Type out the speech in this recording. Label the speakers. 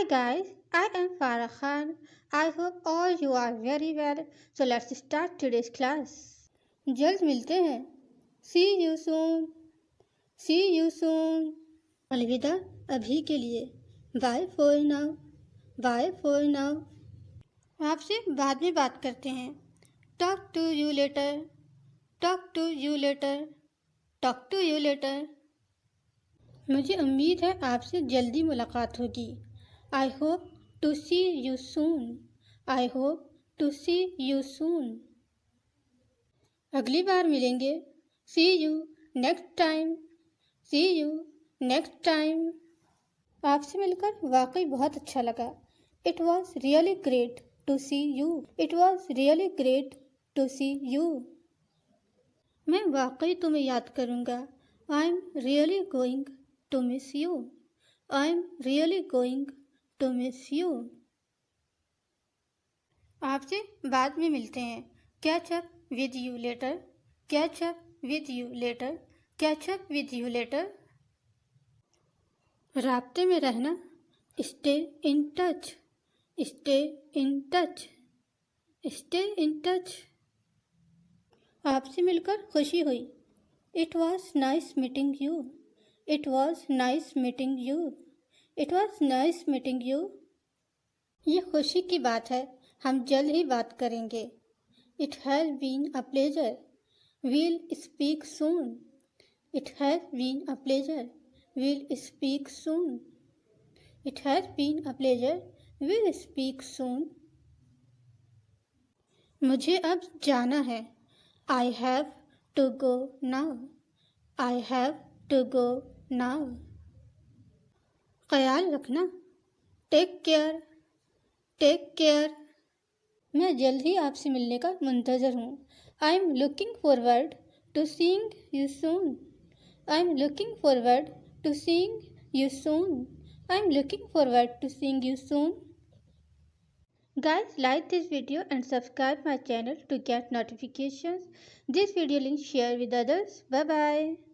Speaker 1: guys, I am Farah Khan. I hope all you are very well. So let's start today's class. जल्द मिलते हैं. See you soon. See you soon. अलविदा अभी के लिए. Bye for now. Bye for now. आपसे बाद में बात करते हैं. Talk to you later. Talk to you later. Talk to you later. मुझे उम्मीद है आपसे जल्दी मुलाकात होगी. I hope to see you soon. I hope to see you soon. अगली बार मिलेंगे. See you next time. See you next time. आपसे मिलकर वाकई बहुत अच्छा लगा. It was really great to see you. It was really great to see you. मैं वाकई तुम्हें याद करूँगा. I'm really going to miss you. I'm really going to miss you. आपसे बाद में मिलते हैं. Catch up with you later. Catch up with you later. Catch up with you later. राब्ते में रहना. Stay in touch. Stay in touch. Stay in touch. आपसे मिलकर खुशी हुई. It was nice meeting you. It was nice meeting you. It was nice meeting you. ये खुशी की बात है. हम जल्द ही बात करेंगे. It has been a pleasure. We'll speak soon. It has been a pleasure. We'll speak soon. It has been a pleasure. We'll speak soon. मुझे अब जाना है. I have to go now. I have to go now. ख्याल रखना. Take care. Take care. मैं जल्द ही आपसे मिलने का मुंतज़र हूँ. I'm looking forward to seeing you soon. I'm looking forward to seeing you soon. I'm looking forward to seeing you soon. Guys, like this video and subscribe my channel to get notifications. This video link share with others. Bye bye.